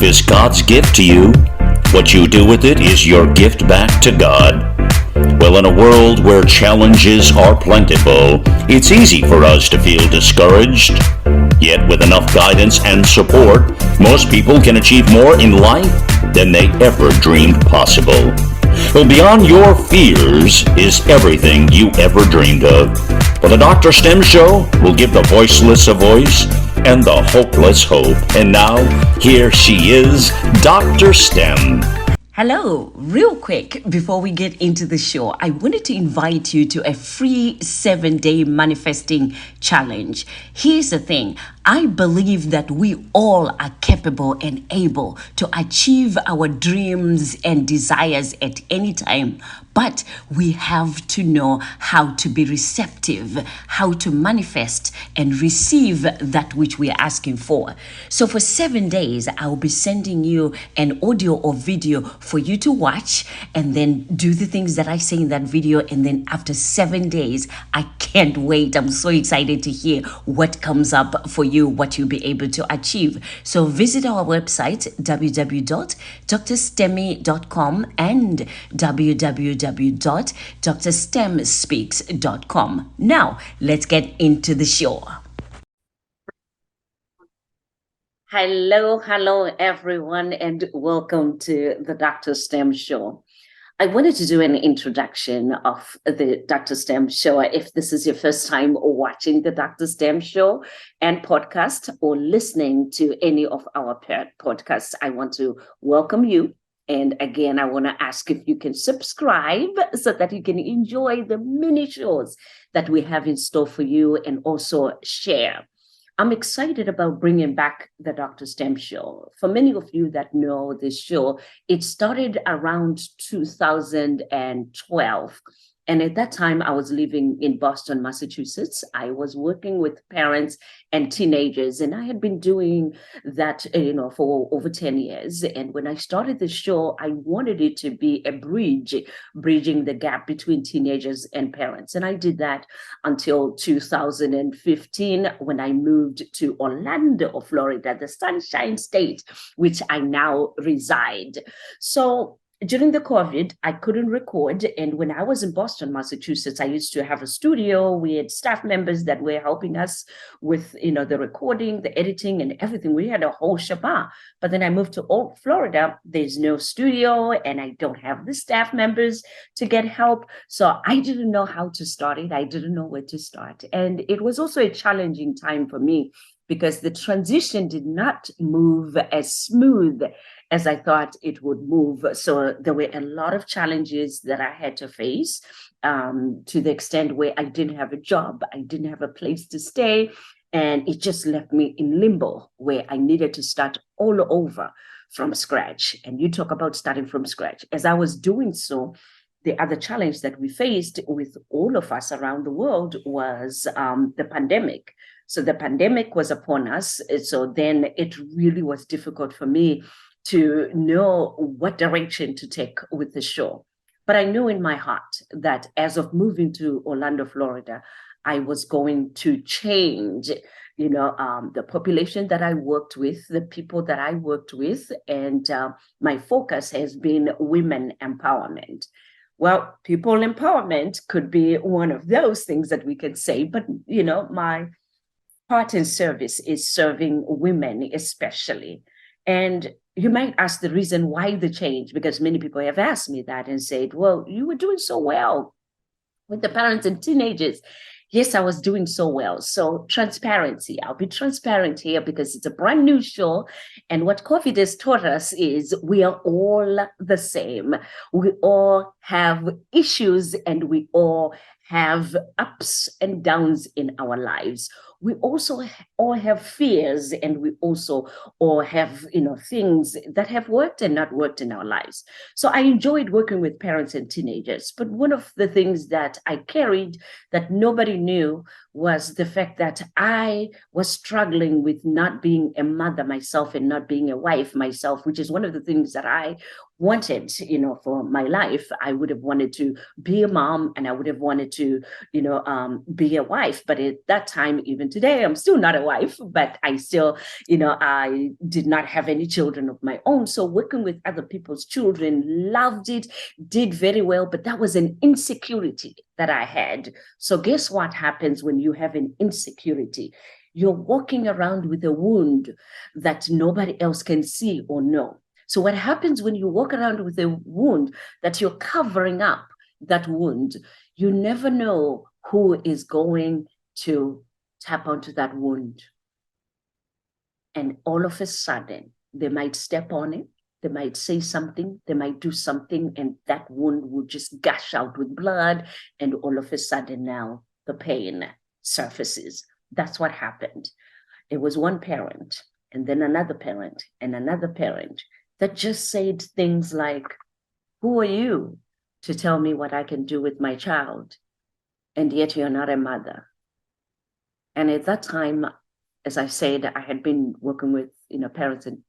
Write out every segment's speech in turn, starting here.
life is God's gift to you. What you do with it is your gift back to God. Well, in a world where challenges are plentiful, it's easy for us to feel discouraged. Yet with enough guidance and support, most people can achieve more in life than they ever dreamed possible. Well, beyond your fears is everything you ever dreamed of. Well, the DrSTem Show will give the voiceless a voice and the hopeless hope. And now, here she is, DrSTem. Hello, real quick, before we get into the show, I wanted to invite you to a free 7-day manifesting challenge. Here's the thing. I believe that we all are capable and able to achieve our dreams and desires at any time, but we have to know how to be receptive, how to manifest and receive that which we are asking for. So for 7 days, I'll be sending you an audio or video for you to watch and then do the things that I say in that video. And then after 7 days, I can't wait. I'm so excited to hear what comes up for you, what you'll be able to achieve. So visit our website, www.drstemi.com and www.drstemspeaks.com. Now, let's get into the show. Hello, everyone, and welcome to the DrSTem Show. I wanted to do an introduction of the DrSTem Show. If this is your first time watching the DrSTem Show and podcast or listening to any of our podcasts, I want to welcome you. And again, I want to ask if you can subscribe so that you can enjoy the mini shows that we have in store for you and also share. I'm excited about bringing back the DrSTem Show. For many of you that know this show, it started around 2012. And at that time, I was living in Boston, Massachusetts. I was working with parents and teenagers, and I had been doing that, for over 10 years. And when I started the show, I wanted it to be a bridging the gap between teenagers and parents. And I did that until 2015, when I moved to Orlando, Florida, the Sunshine State, which I now reside. So during the COVID, I couldn't record. And when I was in Boston, Massachusetts, I used to have a studio. We had staff members that were helping us with, the recording, the editing and everything. We had a whole shebang. But then I moved to Florida. There's no studio and I don't have the staff members to get help. So I didn't know how to start it. I didn't know where to start. And it was also a challenging time for me because the transition did not move as smooth as I thought it would move. So there were a lot of challenges that I had to face, to the extent where I didn't have a job, I didn't have a place to stay, and it just left me in limbo where I needed to start all over from scratch. And you talk about starting from scratch. As I was doing so, the other challenge that we faced with all of us around the world was the pandemic. So the pandemic was upon us. So then it really was difficult for me to know what direction to take with the show. But I knew in my heart that as of moving to Orlando, Florida, I was going to change, the population that I worked with, the people that I worked with, and my focus has been women empowerment. Well, people empowerment could be one of those things that we could say, but, my heart and service is serving women especially. And you might ask the reason why the change, because many people have asked me that and said, well, you were doing so well with the parents and teenagers. Yes, I was doing so well. So transparency, I'll be transparent here because it's a brand new show. And what COVID has taught us is we are all the same. We all have issues and we all have ups and downs in our lives. We also all have fears and we also all have, things that have worked and not worked in our lives. So I enjoyed working with parents and teenagers. But one of the things that I carried that nobody knew was the fact that I was struggling with not being a mother myself and not being a wife myself, which is one of the things that I wanted, for my life. I would have wanted to be a mom and I would have wanted to, be a wife. But at that time, even even today. I'm still not a wife, but I still, I did not have any children of my own. So working with other people's children, loved it, did very well, but that was an insecurity that I had. So guess what happens when you have an insecurity? You're walking around with a wound that nobody else can see or know. So what happens when you walk around with a wound that you're covering up that wound, you never know who is going to tap onto that wound. And all of a sudden, they might step on it, they might say something, they might do something, and that wound will just gush out with blood. And all of a sudden now the pain surfaces. That's what happened. It was one parent, and then another parent, and another parent that just said things like, who are you to tell me what I can do with my child? And yet you're not a mother. And at that time, as I said, I had been working with parents and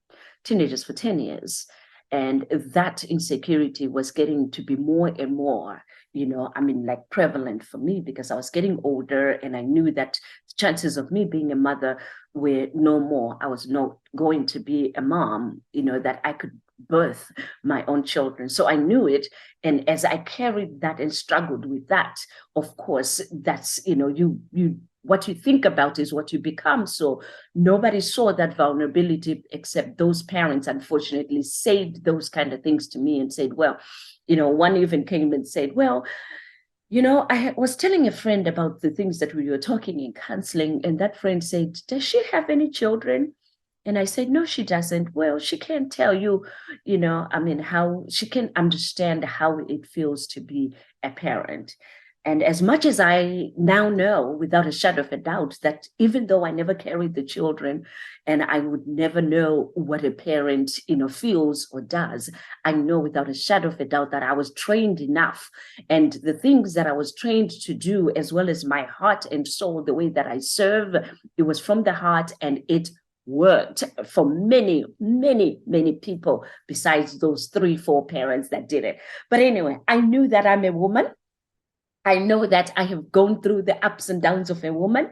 teenagers for 10 years. And that insecurity was getting to be more and more, prevalent for me, because I was getting older and I knew that the chances of me being a mother were no more. I was not going to be a mom, that I could birth my own children. So I knew it. And as I carried that and struggled with that, of course, that's, what you think about is what you become. So nobody saw that vulnerability except those parents, unfortunately, said those kind of things to me and said, well, one even came and said, well, I was telling a friend about the things that we were talking in counseling, and that friend said, does she have any children? And I said, no, she doesn't. Well, she can't tell you, how she can understand how it feels to be a parent. And as much as I now know, without a shadow of a doubt, that even though I never carried the children and I would never know what a parent, feels or does, I know without a shadow of a doubt that I was trained enough. And the things that I was trained to do, as well as my heart and soul, the way that I serve, it was from the heart, and it worked for many, many, many people besides those 3-4 parents that did it. But anyway, I knew that I'm a woman. I know that I have gone through the ups and downs of a woman.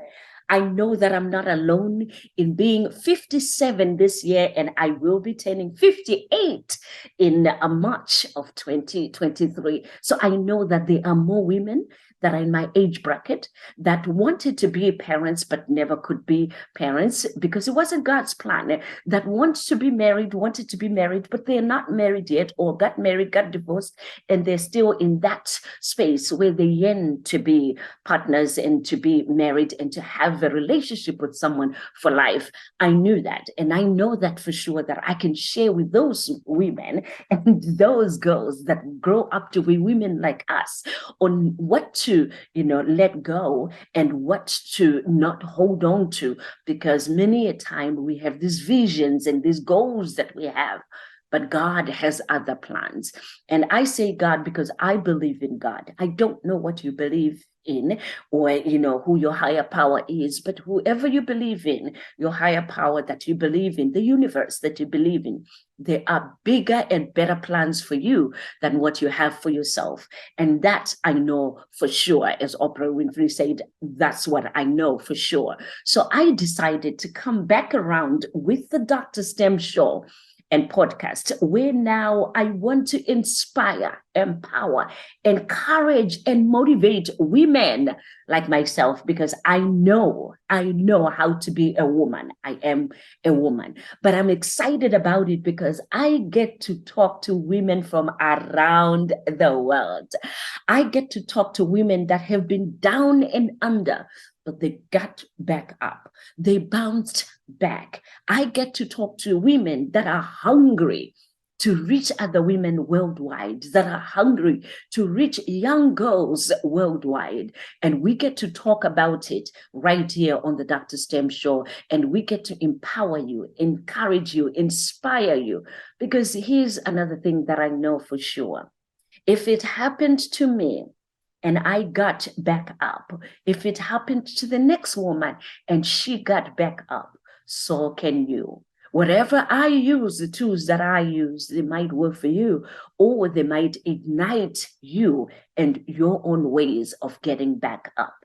I know that I'm not alone in being 57 this year, and I will be turning 58 in March of 2023. So I know that there are more women that are in my age bracket that wanted to be parents but never could be parents because it wasn't God's plan, that wanted to be married, but they're not married yet, or got married, got divorced, and they're still in that space where they yearn to be partners and to be married and to have a relationship with someone for life. I knew that, and I know that for sure, that I can share with those women and those girls that grow up to be women like us on what to let go and what to not hold on to, because many a time we have these visions and these goals that we have, but God has other plans. And I say God because I believe in God. I don't know what you believe in, or who your higher power is, but whoever you believe in, your higher power that you believe in, the universe that you believe in, there are bigger and better plans for you than what you have for yourself. And that I know for sure. As Oprah Winfrey said, that's what I know for sure. So I decided to come back around with the DrSTem show and podcast, where now I want to inspire, empower, encourage, and motivate women like myself, because I know how to be a woman. I am a woman, but I'm excited about it because I get to talk to women from around the world. I get to talk to women that have been down and under, but they got back up. They bounced back. I get to talk to women that are hungry to reach other women worldwide, that are hungry to reach young girls worldwide. And we get to talk about it right here on the DrSTem show. And we get to empower you, encourage you, inspire you. Because here's another thing that I know for sure. If it happened to me, and I got back up, if it happened to the next woman and she got back up, so can you. Whatever I use, the tools that I use, they might work for you, or they might ignite you and your own ways of getting back up.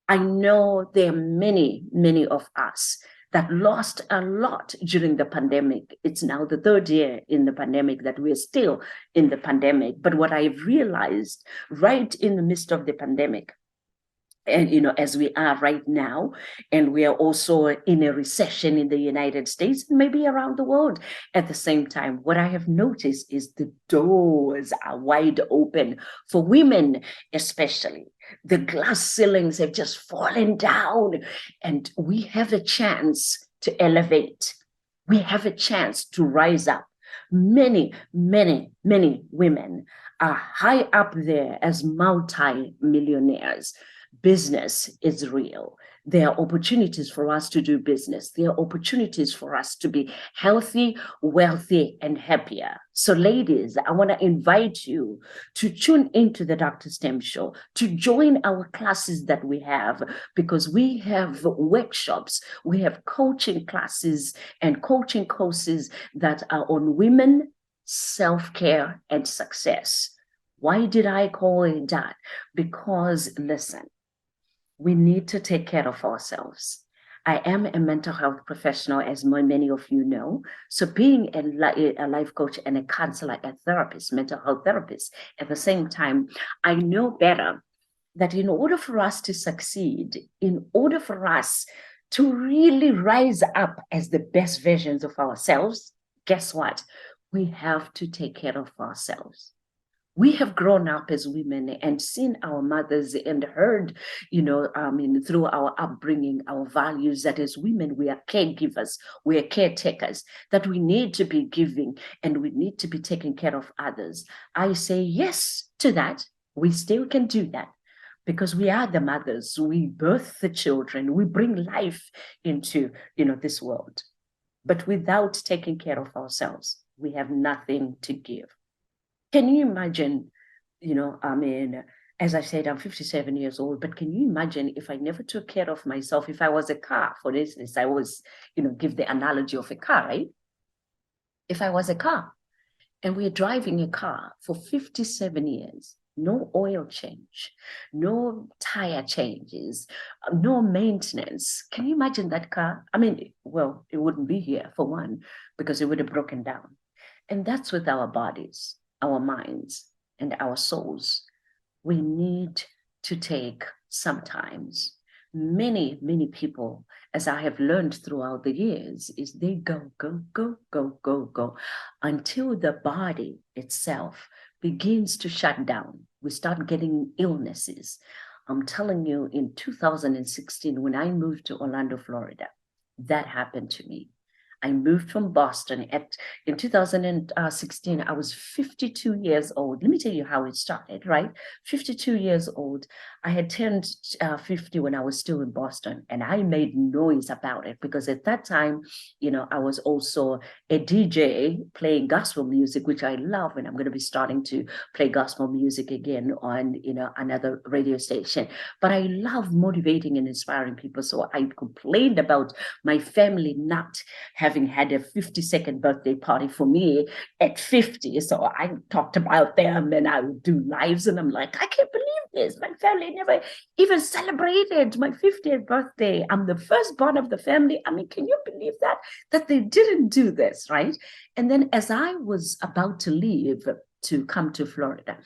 I know there are many, many of us that lost a lot during the pandemic. It's now the third year in the pandemic that we're still in the pandemic. But what I've realized right in the midst of the pandemic, and as we are right now, and we are also in a recession in the United States and maybe around the world at the same time, what I have noticed is the doors are wide open for women, especially. The glass ceilings have just fallen down, and we have a chance to elevate. We have a chance to rise up. Many, many, many women are high up there as multi-millionaires. Business is real. There are opportunities for us to do business. There are opportunities for us to be healthy, wealthy, and happier. So ladies, I want to invite you to tune into the DrSTem show, to join our classes that we have, because we have workshops, we have coaching classes and coaching courses that are on women, self-care, and success. Why did I call it that? Because listen, we need to take care of ourselves. I am a mental health professional, as many of you know. So being a life coach and a counselor, a therapist, mental health therapist, at the same time, I know better that in order for us to succeed, in order for us to really rise up as the best versions of ourselves, guess what? We have to take care of ourselves. We have grown up as women and seen our mothers and heard, through our upbringing, our values, that as women, we are caregivers, we are caretakers, that we need to be giving and we need to be taking care of others. I say yes to that. We still can do that because we are the mothers. We birth the children. We bring life into, this world. But without taking care of ourselves, we have nothing to give. Can you imagine, as I said, I'm 57 years old, but can you imagine if I never took care of myself? If I was a car, for instance, I always, give the analogy of a car, right? If I was a car and we're driving a car for 57 years, no oil change, no tire changes, no maintenance. Can you imagine that car? I mean, well, it wouldn't be here for one, because it would have broken down. And that's with our bodies, our minds, and our souls. We need to take sometimes, many, many people, as I have learned throughout the years, is they go, until the body itself begins to shut down. We start getting illnesses. I'm telling you, in 2016, when I moved to Orlando, Florida, that happened to me. I moved from Boston in 2016. I was 52 years old. Let me tell you how it started, right? 52 years old. I had turned 50 when I was still in Boston, and I made noise about it because at that time, I was also a DJ playing gospel music, which I love, and I'm going to be starting to play gospel music again on, another radio station. But I love motivating and inspiring people. So I complained about my family not having had a 52nd birthday party for me at 50. So I talked about them and I would do lives, and I'm like, I can't believe this. My family never even celebrated my 50th birthday. I'm the firstborn of the family. I mean, can you believe that they didn't do this, right? And then as I was about to leave to come to Florida,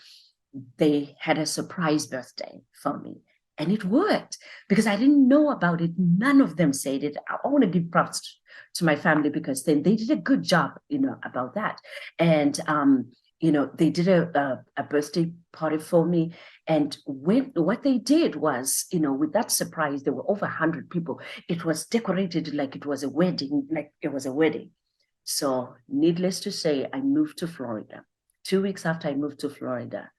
they had a surprise birthday for me. And it worked because I didn't know about it. None of them said it. I want to give props to my family because then they did a good job, about that. And, they did a birthday party for me. And what they did was, with that surprise, there were over 100 people. It was decorated like it was a wedding, So needless to say, I moved to Florida. 2 weeks after I moved to Florida,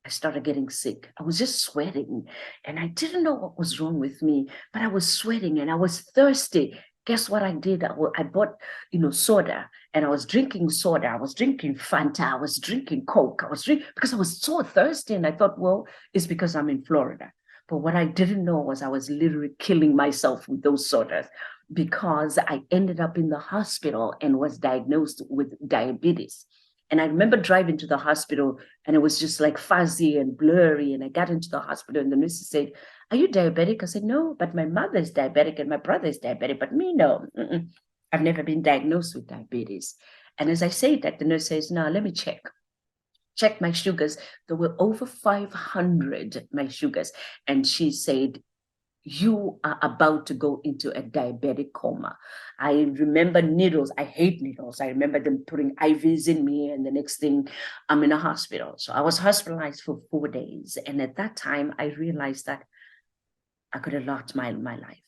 I started getting sick. I was just sweating and I didn't know what was wrong with me, but I was sweating and I was thirsty. Guess what I did? I bought, soda, and I was drinking soda. I was drinking Fanta. I was drinking Coke. Because I was so thirsty, and I thought, well, it's because I'm in Florida. But what I didn't know was I was literally killing myself with those sodas because I ended up in the hospital and was diagnosed with diabetes. And I remember driving to the hospital and it was just like fuzzy and blurry. And I got into the hospital and the nurse said, are you diabetic? I said, no, but my mother is diabetic and my brother is diabetic, but me, no. I've never been diagnosed with diabetes. And as I say that, the nurse says, no, let me check my sugars. There were over 500, my sugars. And she said, you are about to go into a diabetic coma. I remember needles. I hate needles. I remember them putting IVs in me, and the next thing I'm in a hospital. So I was hospitalized for 4 days. And at that time, I realized that I could have lost my life.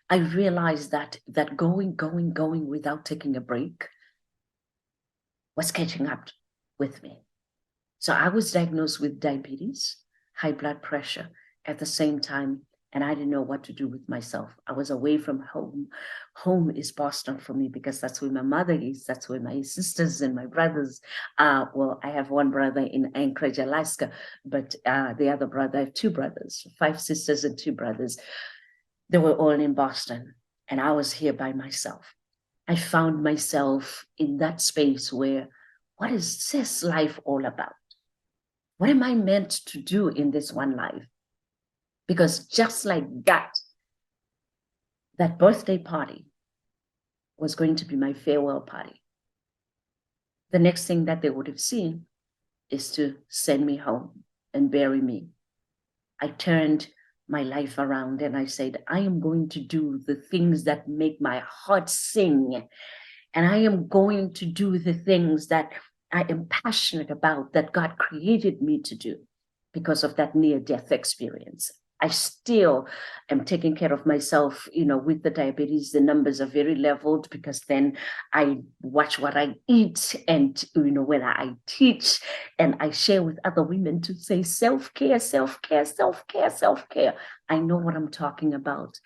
I realized that going without taking a break was catching up with me. So I was diagnosed with diabetes, high blood pressure at the same time, and I didn't know what to do with myself. I was away from home. Home is Boston for me because that's where my mother is. That's where my sisters and my brothers are. Well, I have one brother in Anchorage, Alaska, but the other brother, I have 2 brothers, 5 sisters and 2 brothers. They were all in Boston, and I was here by myself. I found myself in that space where, what is this life all about? What am I meant to do in this one life? Because just like that birthday party was going to be my farewell party. The next thing that they would have seen is to send me home and bury me. I turned my life around and I said, I am going to do the things that make my heart sing. And I am going to do the things that I am passionate about, that God created me to do because of that near-death experience. I still am taking care of myself, with the diabetes. The numbers are very leveled because then I watch what I eat, and, when I teach and I share with other women to say self-care, self-care, self-care, self-care. I know what I'm talking about,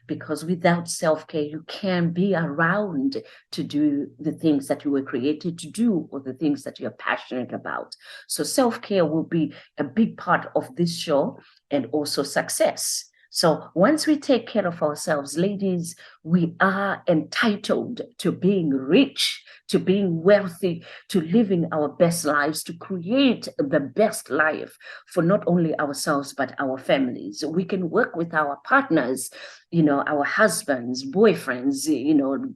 because without self-care, you can't be around to do the things that you were created to do or the things that you're passionate about. So self-care will be a big part of this show, and also success. So once we take care of ourselves, ladies, we are entitled to being rich, to being wealthy, to living our best lives, to create the best life for not only ourselves, but our families. We can work with our partners, our husbands, boyfriends,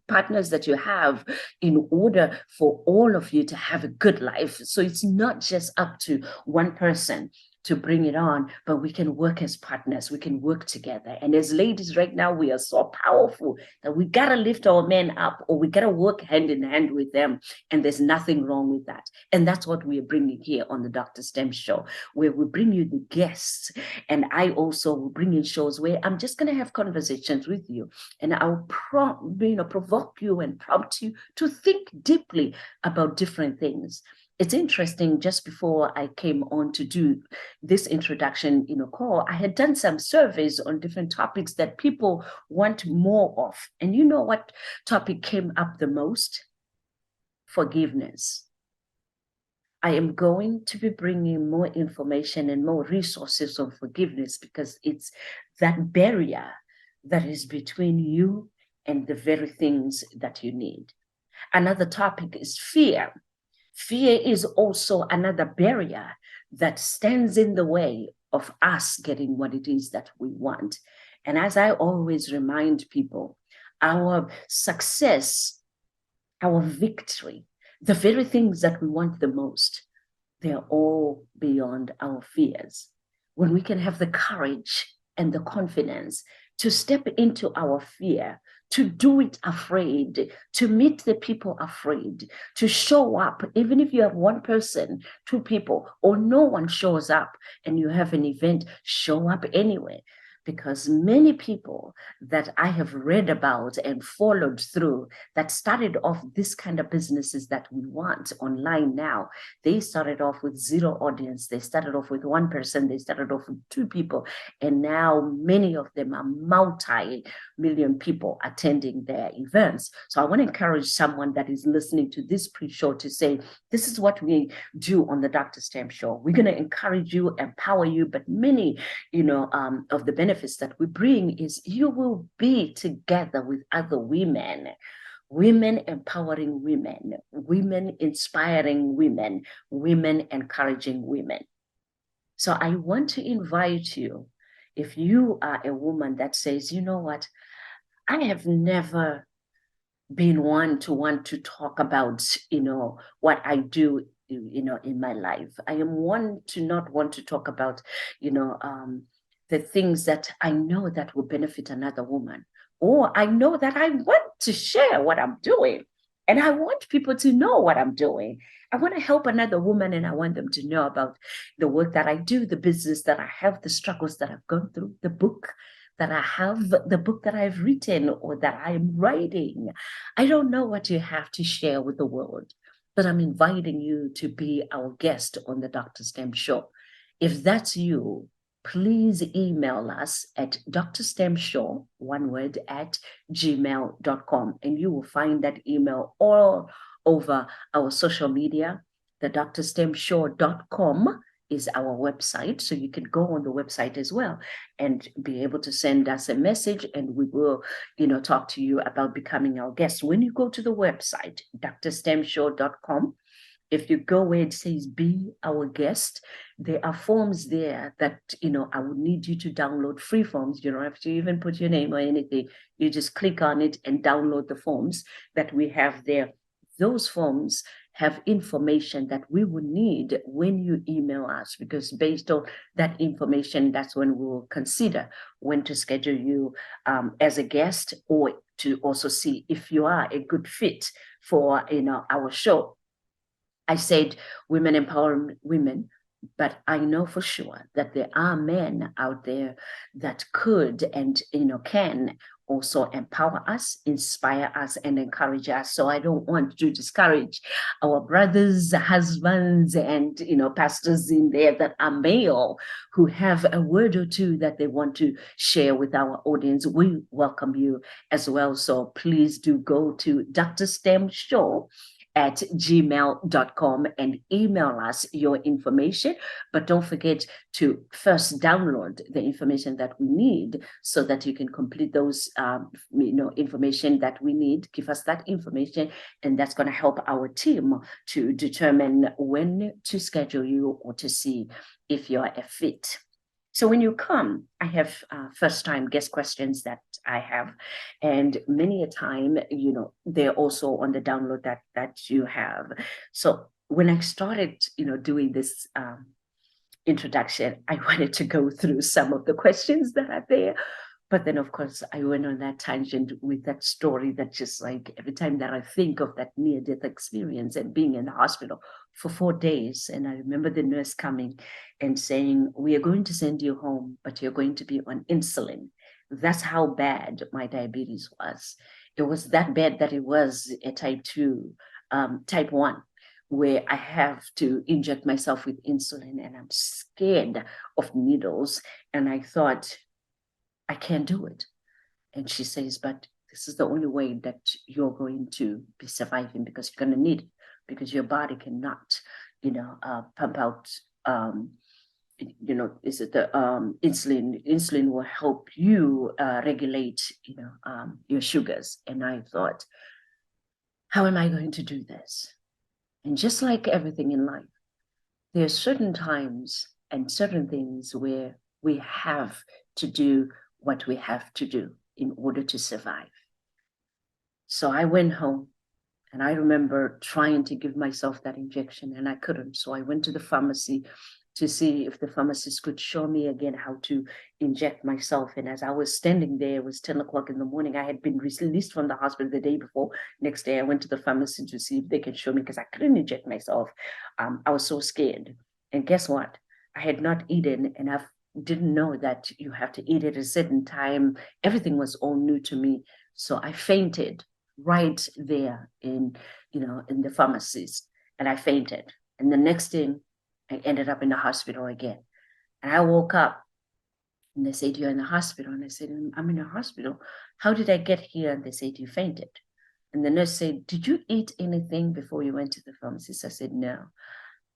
partners that you have, in order for all of you to have a good life. So it's not just up to one person to bring it on, but we can work as partners. We can work together. And as ladies right now, we are so powerful that we got to lift our men up, or we got to work hand in hand with them. And there's nothing wrong with that. And that's what we are bringing here on the DrSTem show, where we bring you the guests. And I also will bring in shows where I'm just going to have conversations with you. And I'll provoke you and prompt you to think deeply about different things. It's interesting, just before I came on to do this introduction, call, I had done some surveys on different topics that people want more of. And you know what topic came up the most? Forgiveness. I am going to be bringing more information and more resources on forgiveness, because it's that barrier that is between you and the very things that you need. Another topic is fear. Fear is also another barrier that stands in the way of us getting what it is that we want. And as I always remind people, our success, our victory, the very things that we want the most, they're all beyond our fears. When we can have the courage and the confidence to step into our fear, to do it afraid, to meet the people afraid, to show up, even if you have one person, 2 people, or no one shows up and you have an event, show up anyway. Because many people that I have read about and followed through that started off this kind of businesses that we want online now, they started off with 0 audience. They started off with 1 person. They started off with 2 people. And now many of them are multi-million people attending their events. So I want to encourage someone that is listening to this pre-show to say, this is what we do on the DrSTem show. We're going to encourage you, empower you, but many, of the benefits that we bring is you will be together with other women empowering women, women inspiring women, women encouraging women. So I want to invite you If you are a woman that says, you know what, I have never been one to want to talk about, what I do, in my life. I am one to not want to talk about, the things that I know that will benefit another woman, or I know that I want to share what I'm doing. And I want people to know what I'm doing. I want to help another woman, and I want them to know about the work that I do, the business that I have, the struggles that I've gone through, the book that I have, the book that I've written or that I'm writing. I don't know what you have to share with the world, but I'm inviting you to be our guest on the DrSTem show. If that's you, please email us at DrStemShow, one word, at gmail.com. And you will find that email all over our social media. The DrStemShow.com is our website. So you can go on the website as well and be able to send us a message, and we will, talk to you about becoming our guest. When you go to the website, DrStemShow.com, if you go where it says be our guest, there are forms there that, I would need you to download, free forms. You don't have to even put your name or anything. You just click on it and download the forms that we have there. Those forms have information that we will need when you email us, because based on that information, that's when we will consider when to schedule you as a guest, or to also see if you are a good fit for, our show. I said women empower women, but I know for sure that there are men out there that could and, can also empower us, inspire us, and encourage us. So I don't want to discourage our brothers, husbands, and, pastors in there that are male who have a word or two that they want to share with our audience. We welcome you as well. So please do go to DrSTem Show at gmail.com and email us your information. But don't forget to first download the information that we need so that you can complete those, information that we need. Give us that information, and that's going to help our team to determine when to schedule you or to see if you're a fit. So when you come, I have first-time guest questions that I have, and many a time, they're also on the download that you have. So when I started, doing this introduction, I wanted to go through some of the questions that are there. But then, of course, I went on that tangent with that story that just like every time that I think of that near-death experience and being in the hospital for 4 days, and I remember the nurse coming and saying, we are going to send you home, but you're going to be on insulin. That's how bad my diabetes was. It was that bad that it was a type 1, where I have to inject myself with insulin, and I'm scared of needles. And I thought, I can't do it. And she says, but this is the only way that you're going to be surviving, because you're going to need it, because your body cannot, pump out, is it the insulin? Insulin will help you regulate, your sugars. And I thought, how am I going to do this? And just like everything in life, there are certain times and certain things where we have to do what we have to do in order to survive. So I went home, and I remember trying to give myself that injection, and I couldn't. So I went to the pharmacy to see if the pharmacist could show me again how to inject myself. And as I was standing there, it was 10 o'clock in the morning. I had been released from the hospital the day before. Next day, I went to the pharmacy to see if they could show me, because I couldn't inject myself. I was so scared. And guess what? I had not eaten, and I didn't know that you have to eat at a certain time. Everything was all new to me. So I fainted right there in the pharmacies, and I fainted. And the next thing, I ended up in the hospital again. And I woke up, and they said, you're in the hospital. And I said, I'm in the hospital. How did I get here? And they said, you fainted. And the nurse said, did you eat anything before you went to the pharmacist? I said, no,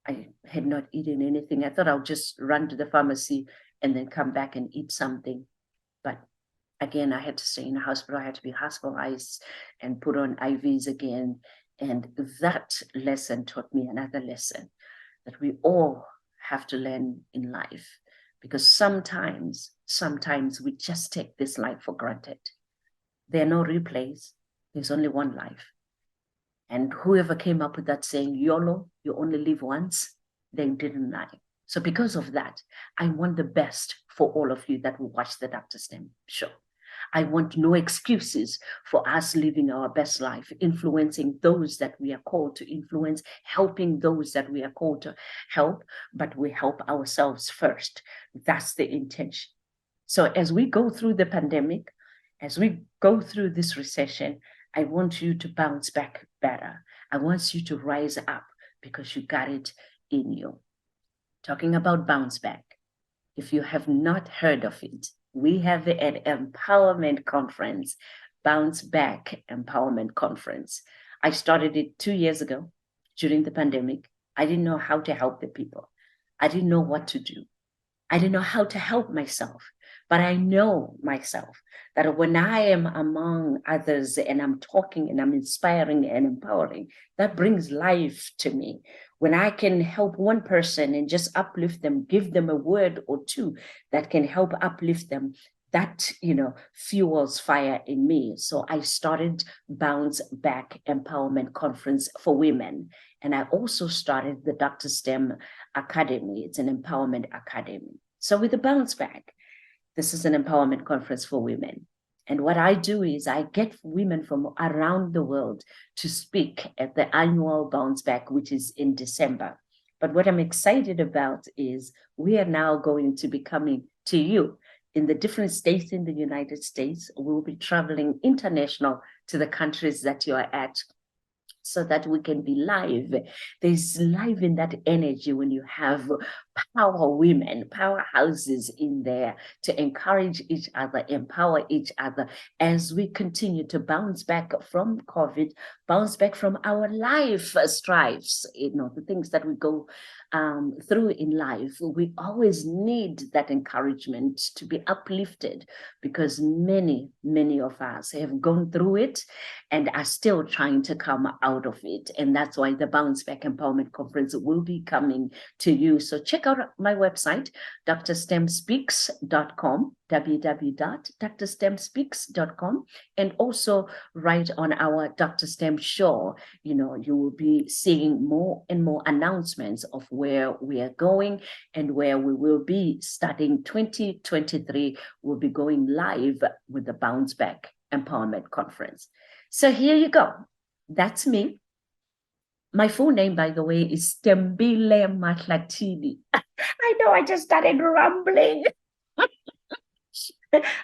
I had not eaten anything. I thought I'll just run to the pharmacy and then come back and eat something. But again, I had to stay in the hospital. I had to be hospitalized and put on IVs again. And that lesson taught me another lesson that we all have to learn in life, because sometimes we just take this life for granted. There are no replays. There's only one life. And whoever came up with that saying, YOLO, you only live once, they didn't lie. So because of that, I want the best for all of you that will watch the DrSTem show. I want no excuses for us living our best life, influencing those that we are called to influence, helping those that we are called to help, but we help ourselves first. That's the intention. So as we go through the pandemic, as we go through this recession, I want you to bounce back better. I want you to rise up because you got it in you. Talking about bounce back, if you have not heard of it, we have an empowerment conference, Bounce Back Empowerment Conference. I started it 2 years ago during the pandemic. I didn't know how to help the people. I didn't know what to do. I didn't know how to help myself. But I know myself that when I am among others and I'm talking and I'm inspiring and empowering, that brings life to me. When I can help one person and just uplift them, give them a word or two that can help uplift them, that, fuels fire in me. So I started Bounce Back Empowerment Conference for Women. And I also started the DrSTem Academy. It's an empowerment academy. So with the Bounce Back, this is an empowerment conference for women. And what I do is I get women from around the world to speak at the annual Bounce Back, which is in December. But what I'm excited about is we are now going to be coming to you in the different states in the United States. We'll be traveling international to the countries that you are at, so that we can be live. There's life in that energy when you have power women, powerhouses in there to encourage each other, empower each other as we continue to bounce back from COVID, bounce back from our life strifes, the things that we go through in life. We always need that encouragement to be uplifted because many of us have gone through it and are still trying to come out of it. And that's why the Bounce Back Empowerment Conference will be coming to you. So check out my website, DrStemSpeaks.com, www.drstemspeaks.com, and also right on our DrSTem show. You will be seeing more and more announcements of where we are going and where we will be starting 2023. We'll be going live with the Bounce Back Empowerment Conference. So here you go. That's me. My full name, by the way, is Sithembile Mahlatini. I know I just started rambling.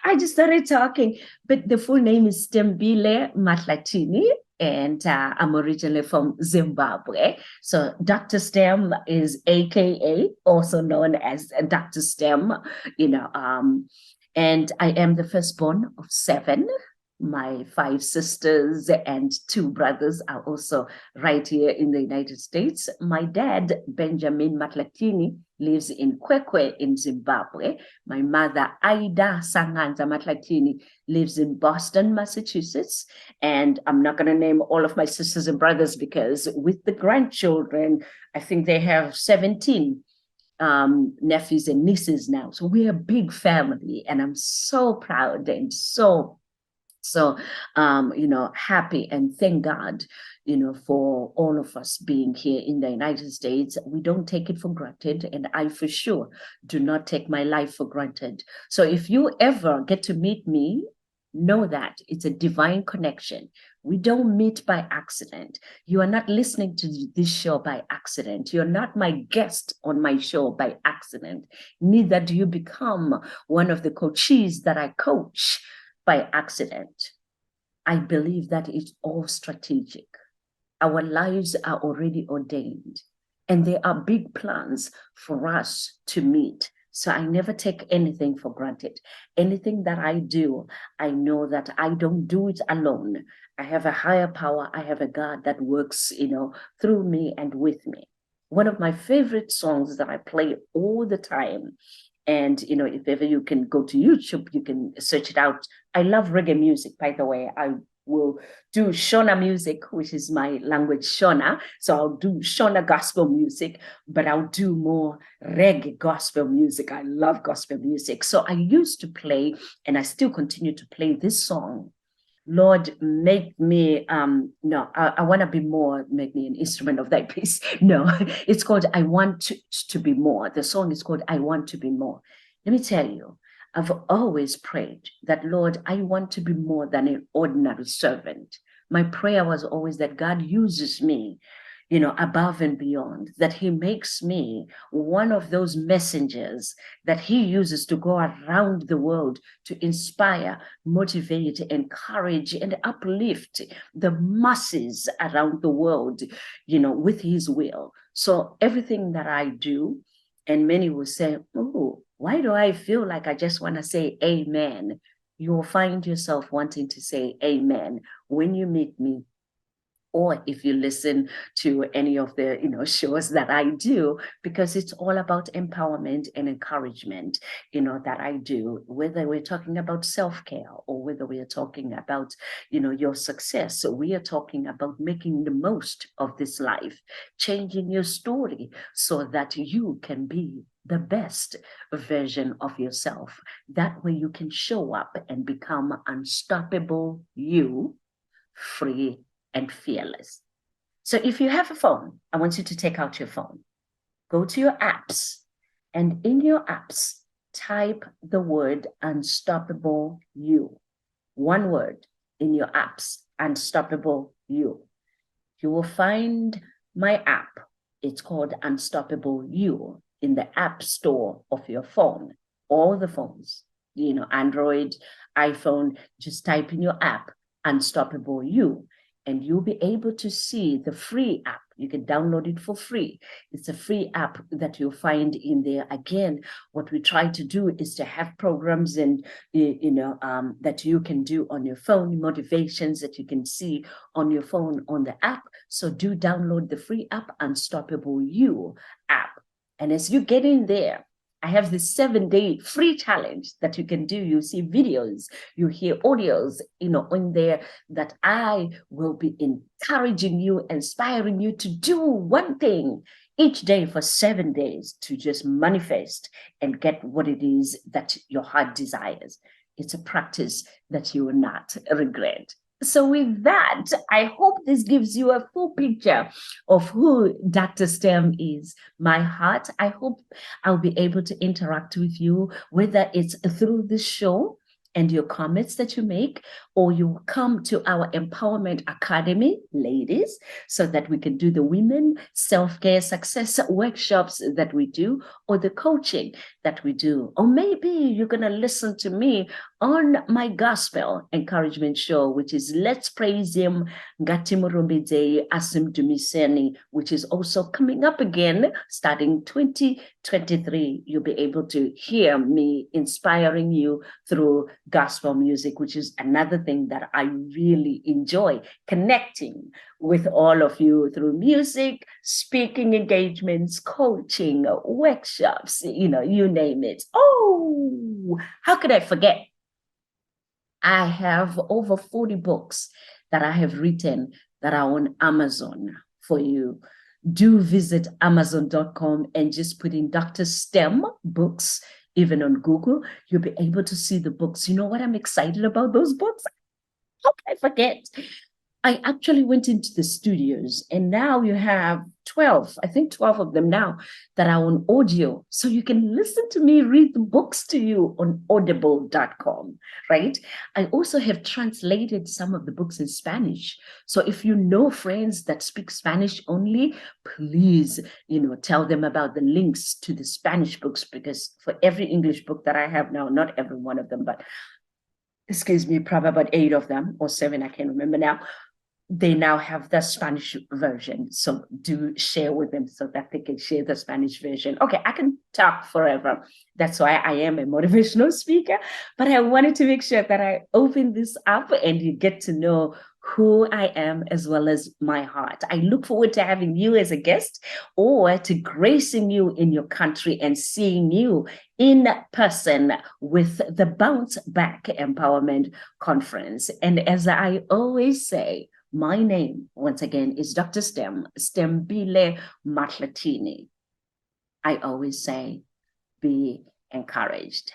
I just started talking, but the full name is Sithembile Mahlatini, and I'm originally from Zimbabwe. So DrSTem is AKA, also known as DrSTem, and I am the firstborn of 7. My 5 sisters and 2 brothers are also right here in the United States. My dad, Benjamin Mahlatini, lives in Kwekwe in Zimbabwe. My mother, Aida Sanganza Mahlatini, lives in Boston, Massachusetts. And I'm not going to name all of my sisters and brothers because with the grandchildren, I think they have 17 nephews and nieces now. So we're a big family, and I'm so proud and so happy, and thank God, for all of us being here in the United States. We don't take it for granted, and I for sure do not take my life for granted. So if you ever get to meet me, know that it's a divine connection. We don't meet by accident. You are not listening to this show by accident. You're not my guest on my show by accident. Neither do you become one of the coaches that I coach by accident. I believe that it's all strategic. Our lives are already ordained, and there are big plans for us to meet. So I never take anything for granted. Anything that I do, I know that I don't do it alone. I have a higher power. I have a God that works, through me and with me. One of my favorite songs that I play all the time, and, if ever you can go to YouTube, you can search it out. I love reggae music, by the way. I will do Shona music, which is my language, Shona. So I'll do Shona gospel music, but I'll do more reggae gospel music. I love gospel music. So I used to play, and I still continue to play this song. Lord, make me, I want to be more, make me an instrument of thy peace. No, it's called I Want to Be More. The song is called I Want to Be More. Let me tell you, I've always prayed that, Lord, I want to be more than an ordinary servant. My prayer was always that God uses me, above and beyond, that he makes me one of those messengers that he uses to go around the world to inspire, motivate, encourage, and uplift the masses around the world, with his will. So everything that I do, and many will say, oh, why do I feel like I just want to say amen? You will find yourself wanting to say amen when you meet me, or if you listen to any of the shows that I do, because it's all about empowerment and encouragement, that I do, whether we're talking about self-care or whether we are talking about your success. So we are talking about making the most of this life, changing your story so that you can be the best version of yourself. That way you can show up and become unstoppable you, free and fearless. So if you have a phone, I want you to take out your phone, go to your apps, and in your apps, type the word unstoppable you. One word in your apps, unstoppable you. You will find my app. It's called Unstoppable You in the app store of your phone. All the phones, Android, iPhone, just type in your app, Unstoppable You, and you'll be able to see the free app. You can download it for free. It's a free app that you'll find in there. Again, what we try to do is to have programs and that you can do on your phone, motivations that you can see on your phone on the app. So do download the free app, Unstoppable You app. And as you get in there, I have this 7-day free challenge that you can do. You see videos, you hear audios, in there that I will be encouraging you, inspiring you to do one thing each day for 7 days to just manifest and get what it is that your heart desires. It's a practice that you will not regret. So with that, I hope this gives you a full picture of who DrSTem is. My heart, I hope I'll be able to interact with you, whether it's through this show and your comments that you make, or you come to our Empowerment Academy, ladies, so that we can do the women self-care success workshops that we do, or the coaching that we do. Or maybe you're going to listen to me on my gospel encouragement show, which is Let's Praise Him, Ngatimurumbidei Asim Dumiseni, which is also coming up again, starting 2023. You'll be able to hear me inspiring you through gospel music, which is another thing that I really enjoy, connecting with all of you through music, speaking engagements, coaching, workshops, you name it. Oh, how could I forget? I have over 40 books that I have written that are on Amazon for you. Do visit Amazon.com and just put in DrSTem books. Even on Google, you'll be able to see the books. You know what I'm excited about those books? How can I forget? I actually went into the studios, and now you have 12 of them now that are on audio. So you can listen to me read the books to you on audible.com, right? I also have translated some of the books in Spanish. So if you know friends that speak Spanish only, please, tell them about the links to the Spanish books, because for every English book that I have now, not every one of them, but excuse me, probably about 8 of them or 7, I can't remember now. They now have the Spanish version. So do share with them so that they can share the Spanish version. Okay, I can talk forever. That's why I am a motivational speaker. But I wanted to make sure that I open this up and you get to know who I am as well as my heart. I look forward to having you as a guest or to gracing you in your country and seeing you in person with the Bounce Back Empowerment Conference. And as I always say, my name, once again, is Dr. STEM, Sithembile Mahlatini. I always say, be encouraged.